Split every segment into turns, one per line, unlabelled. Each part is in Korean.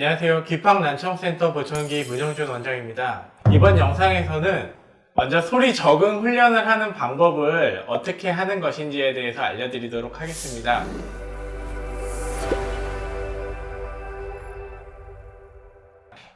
안녕하세요. 기팡난청센터 보청기 문영준 원장입니다. 이번 영상에서는 먼저 소리 적응 훈련을 하는 방법을 어떻게 하는 것인지에 대해서 알려드리도록 하겠습니다.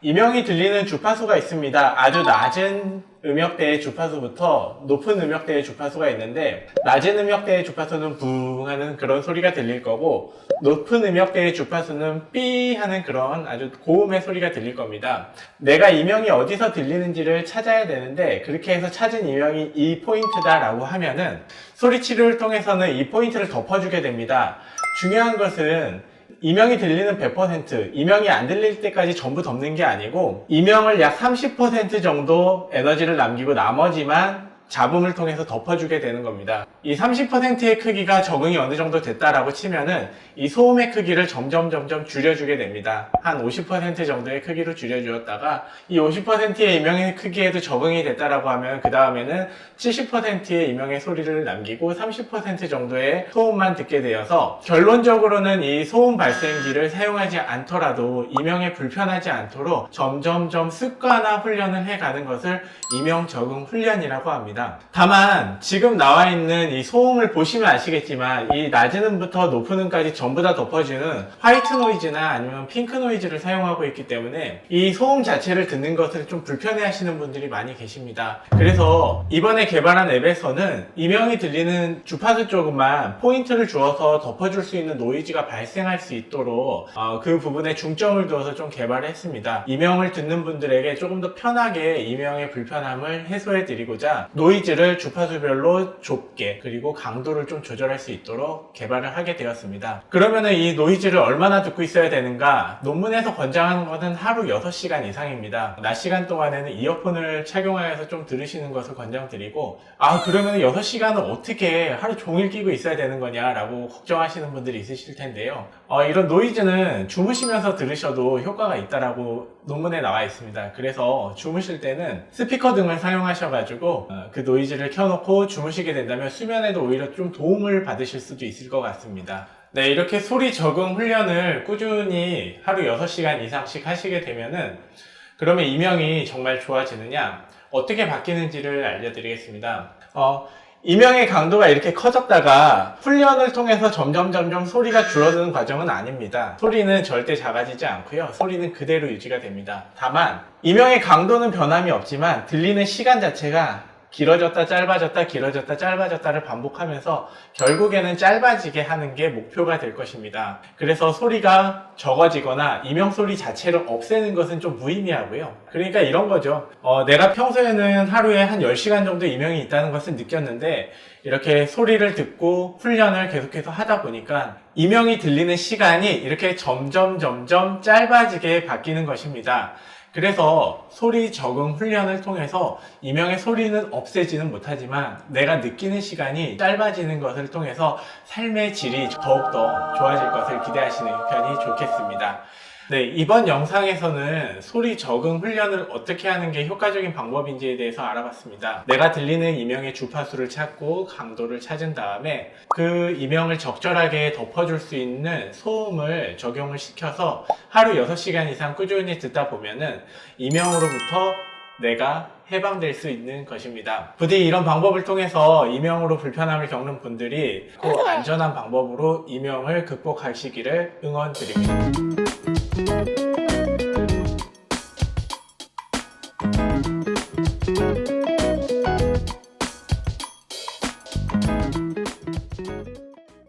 이명이 들리는 주파수가 있습니다. 아주 낮은 음역대의 주파수부터 높은 음역대의 주파수가 있는데, 낮은 음역대의 주파수는 붕 하는 그런 소리가 들릴 거고, 높은 음역대의 주파수는 삐 하는 그런 아주 고음의 소리가 들릴 겁니다. 내가 이명이 어디서 들리는지를 찾아야 되는데, 그렇게 해서 찾은 이명이 이 포인트다 라고 하면은 소리 치료를 통해서는 이 포인트를 덮어주게 됩니다. 중요한 것은 이명이 들리는 100%, 이명이 안 들릴 때까지 전부 덮는 게 아니고, 이명을 약 30% 정도 에너지를 남기고 나머지만 잡음을 통해서 덮어주게 되는 겁니다. 이 30%의 크기가 적응이 어느 정도 됐다라고 치면은 이 소음의 크기를 점점 줄여주게 됩니다. 한 50% 정도의 크기로 줄여주었다가 이 50%의 이명의 크기에도 적응이 됐다라고 하면 그 다음에는 70%의 이명의 소리를 남기고 30% 정도의 소음만 듣게 되어서, 결론적으로는 이 소음 발생기를 사용하지 않더라도 이명에 불편하지 않도록 점점 습관화 훈련을 해가는 것을 이명 적응 훈련이라고 합니다. 다만 지금 나와 있는 이 소음을 보시면 아시겠지만, 이 낮은 음부터 높은 음까지 전부 다 덮어주는 화이트 노이즈나 아니면 핑크 노이즈를 사용하고 있기 때문에 이 소음 자체를 듣는 것을 좀 불편해 하시는 분들이 많이 계십니다. 그래서 이번에 개발한 앱에서는 이명이 들리는 주파수 쪽만 포인트를 주어서 덮어줄 수 있는 노이즈가 발생할 수 있도록 그 부분에 중점을 두어서 좀 개발을 했습니다. 이명을 듣는 분들에게 조금 더 편하게 이명의 불편함을 해소해 드리고자 노이즈를 주파수별로 좁게, 그리고 강도를 좀 조절할 수 있도록 개발을 하게 되었습니다. 그러면은 이 노이즈를 얼마나 듣고 있어야 되는가? 논문에서 권장하는 것은 하루 6시간 이상입니다. 낮 시간 동안에는 이어폰을 착용하여서 좀 들으시는 것을 권장드리고, 그러면 6시간을 어떻게 하루 종일 끼고 있어야 되는 거냐 라고 걱정하시는 분들이 있으실 텐데요. 이런 노이즈는 주무시면서 들으셔도 효과가 있다라고 논문에 나와 있습니다. 그래서 주무실 때는 스피커 등을 사용하셔가지고 그 노이즈를 켜놓고 주무시게 된다면 수면에도 오히려 좀 도움을 받으실 수도 있을 것 같습니다. 네, 이렇게 소리 적응 훈련을 꾸준히 하루 6시간 이상씩 하시게 되면은, 그러면 이명이 정말 좋아지느냐, 어떻게 바뀌는지를 알려드리겠습니다. 이명의 강도가 이렇게 커졌다가 훈련을 통해서 점점 소리가 줄어드는 과정은 아닙니다. 소리는 절대 작아지지 않고요. 소리는 그대로 유지가 됩니다. 다만 이명의 강도는 변함이 없지만 들리는 시간 자체가 길어졌다 짧아졌다 길어졌다 짧아졌다를 반복하면서 결국에는 짧아지게 하는 게 목표가 될 것입니다. 그래서 소리가 적어지거나 이명 소리 자체를 없애는 것은 좀 무의미하고요. 그러니까 이런 거죠. 내가 평소에는 하루에 한 10시간 정도 이명이 있다는 것을 느꼈는데, 이렇게 소리를 듣고 훈련을 계속해서 하다 보니까 이명이 들리는 시간이 이렇게 점점 짧아지게 바뀌는 것입니다. 그래서 소리 적응 훈련을 통해서 이명의 소리는 없애지는 못하지만 내가 느끼는 시간이 짧아지는 것을 통해서 삶의 질이 더욱더 좋아질 것을 기대하시는 편이 좋겠습니다. 네, 이번 영상에서는 소리 적응 훈련을 어떻게 하는 게 효과적인 방법인지에 대해서 알아봤습니다. 내가 들리는 이명의 주파수를 찾고 강도를 찾은 다음에 그 이명을 적절하게 덮어줄 수 있는 소음을 적용을 시켜서 하루 6시간 이상 꾸준히 듣다 보면은 이명으로부터 내가 해방될 수 있는 것입니다. 부디 이런 방법을 통해서 이명으로 불편함을 겪는 분들이 꼭 안전한 방법으로 이명을 극복하시기를 응원드립니다.